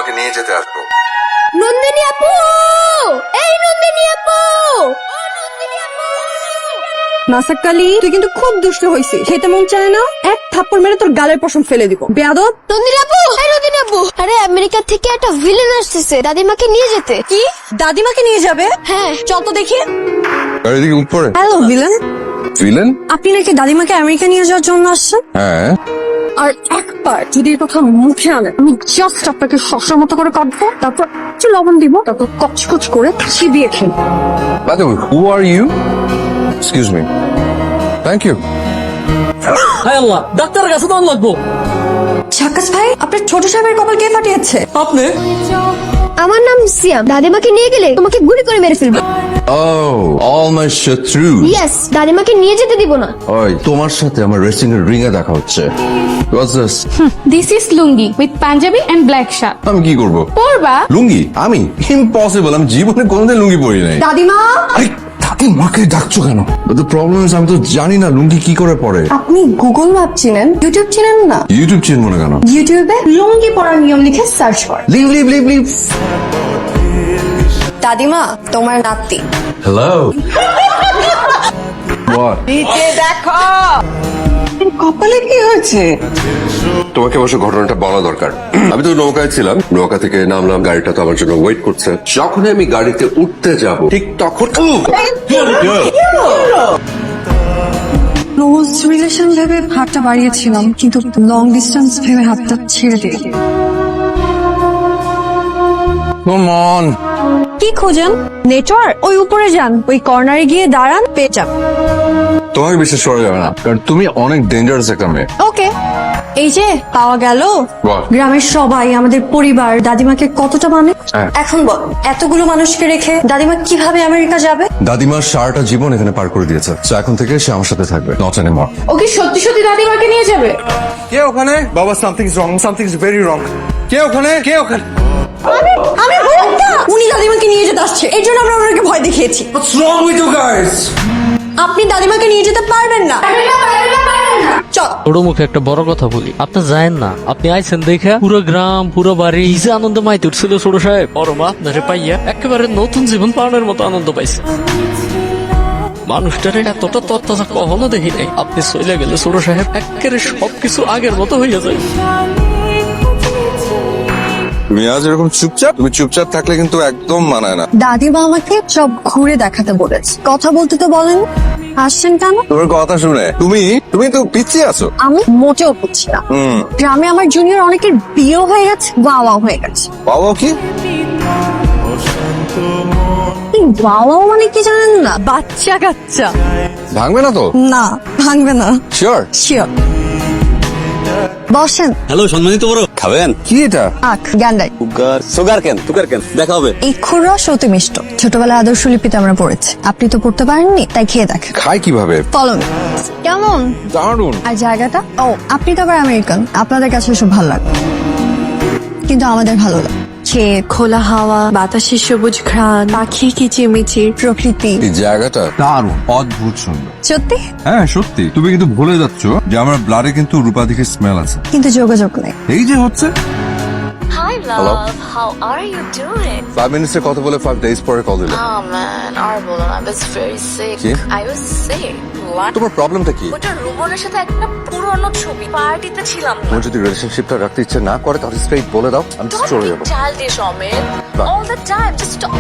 তোমাকে নিয়ে যেতে আসবো। নন্দিনী আপু, এই নন্দিনী আপু। নাসাক্কালি, তুই কিন্তু খুব দুষ্ট হইছিস। খেতে মন চায় না, এক থাপ্পড় মেরে তোর গালের পশম ফেলে দিব। বেয়াদব। নন্দিনী আপু, এই নন্দিনী আপু। আরে আমেরিকা থেকে একটা ভিলেন আসছে দাদিমাকে নিয়ে যেতে। কি দাদিমাকে নিয়ে যাবে? হ্যাঁ, চল তো দেখি। গাড়ি দিকে উপরে। Hello villain, villain? আপনি নাকি দাদিমাকে আমেরিকা নিয়ে যাওয়ার জন্য আসছেন? হ্যাঁ। আর একবার যদি এর কথা মুখে আনে, আমি জাস্ট আপনাকে শশার মতো করে কাটবো, তারপর একটু লবণ দিব, তারপর কচকচ করে চিবিয়ে খেলবো। By the way, who are you? Excuse me. Thank you. হায় আল্লাহ, ডাক্তারের কাছে তো লাগবো। সাক্কাস ভাই, আপনার ছোট সাহেবের কপাল কে ফাটিয়েছে? আপনি? আমার নাম সিয়াম। দাদিমাকে নিয়ে গেলে তোমাকে গুলি করে মেরে ফেলবে। Oh, all my shit through. Yes, দাদিমাকে নিয়ে যেতে দিব না। ওই তোমার সাথে আমার রেসিং এর রিং এ দেখা হচ্ছে। What's this? This is lungi with Punjabi and black shirt. আমি কি করব? পরবা? লুঙ্গি? আমি? ইম্পসিবল, আমি জীবনে কোনোদিন লুঙ্গি পরি নাই। দাদিমা, আরে তাকে মাকে ডাকছো কেন? But the problem is আমি তো জানি না লুঙ্গি কি করে পরে। আপনি গুগল ম্যাপ চিনেন, ইউটিউব চিনেন না? ইউটিউব চিনবো না কেন? ইউটিউবে লুঙ্গি পরার নিয়ম লিখে সার্চ কর। Leave leave leave leave. দাদিমা, তোমার নাতি। হ্যালো। What? কপালে কি হয়েছে? তোমাকে অবশ্য ঘটনাটা বলা দরকার। আমি তো নৌকায় ছিলাম, নৌকা থেকে নামলাম, গাড়িটা তো আমার জন্য ওয়েট করছে। যখনই আমি গাড়িতে উঠতে যাব ঠিক তখন ক্লোজ রিলেশন ভেবে হাতটা বাড়িয়েছিলাম, কিন্তু লং ডিস্টেন্স ভেবে হাতটা ছেড়ে দিই। Come on. কি খোঁজেন? নেটওয়ার্ক? ওই উপরে যান, ওই কর্নারে গিয়ে দাঁড়ান, পেয়ে যান। তোমাকে বিশ্বাস করা যাবে না, কারণ তুমি অনেক ডেঞ্জারাস একটা মেয়ে। ওকে, এই যে পাওয়া গেল। বাহ। গ্রামের সবাই, আমাদের পরিবার দাদিমাকে কতটা মানে। হ্যাঁ। এখন বল, এতগুলো মানুষকে রেখে দাদিমা কিভাবে আমেরিকা যাবে? দাদিমার সারাটা জীবন এখানে পার করে দিয়েছে, তো এখন থেকে সে আমার সাথে থাকবে, নট এনিমোর। ও কি সত্যি সত্যি দাদিমাকে নিয়ে যাবে? কে ওখানে? বাবা, something is wrong, something is very wrong. কে ওখানে? কে ওখানে? আমি বললাম না, উনি দাদিমাকে নিয়ে যেতে আসছে, এই জন্য আমরা ওনাকে ভয় দেখিয়েছি। What's wrong with you guys? আপনি দাদিমাকে নিয়ে যেতে পারবেন না। চল। ছোট মুখে একটা বড় কথা বলি, আপনি যায়েন না। আপনি আইছেন দেখা পুরো গ্রাম, পুরো বাড়ি কি যে আনন্দ মাইতে উঠছিল ছোট সাহেব। বড় মা আপনারে পাইয়া একেবারে নতুন জীবন পাওয়ার মতো আনন্দ পাইছে। মানুষটারে এতটা তত্ত্বাজা কখনো দেখি নাই। আপনি চলে গেলে ছোট সাহেব একেবারে সবকিছু আগের মতো হইয়া যায়। তুমি আজ এরকম চুপচাপ, তুমি চুপচাপ থাকলে কিন্তু একদম মানায় না। দাদিমা আমাকে সব ঘুরে দেখাতে বলেছে, কথা বলতে তো বলেন। আসছেন কেন? তোমার কথা শুনে তুমি তো পিছিয়ে আছো। আমি মোটেও বুঝছি না। গ্রামে আমার জুনিয়র অনেকের বিয়ে হয়ে গেছে, বাবা হয়ে গেছে। বাবা কি? বাবা মানে কি জানেন না? বাচ্চা কাচ্চা। ভাঙবে না তো? না, ভাঙবে না। শিওর? শিওর। বসেন। হ্যালো সম্মানিত বড়, খাবেন? কি এটা? আখ গ্যান্ডাই। সুগার কেন? দেখা হবে। এই রস অতি মিষ্ট, ছোটবেলায় আদর্শ লিপিতে আমরা পড়েছি। আপনি তো পড়তে পারেননি, তাই খেয়ে দেখেন। খাই কিভাবে? Follow me. কেমন? দারুন। আর জায়গাটা? ও, আপনি তো আবার আমেরিকান, আপনাদের কাছে সব ভালো লাগে, কিন্তু আমাদের ভালো লাগে। ক্ষেত, খোলা হাওয়া, বাতাসের সবুজ ঘ্রাণ, পাখি কিচিরমিচির, প্রকৃতি। এই জায়গাটা দারুন, অদ্ভুত সুন্দর। সত্যি? হ্যাঁ সত্যি। তুমি কিন্তু ভুলে যাচ্ছ যে আমার ব্লাডে কিন্তু রূপাধিকের স্মেল আছে। কিন্তু যোগাযোগ নেই। এই যে হচ্ছে। Hi Hello? love, how are you doing? 5 মিনিটসে কথা বলে 5 days পরে কল দিলে। Oh man, আর বলো না, I was very sick. কি? I was sick. What? তোমার প্রবলেমটা কি? ওটা রুবনের সাথে একটা পুরনো ছবি, পার্টিতে ছিলাম না। তোমার যদি রিলেশনশিপটা রাখতে ইচ্ছে না করে তাহলে স্ট্রেট বলে দাও, আমি Don't চলে be যাবো। childish, Omid. Bye. All the time, just stop.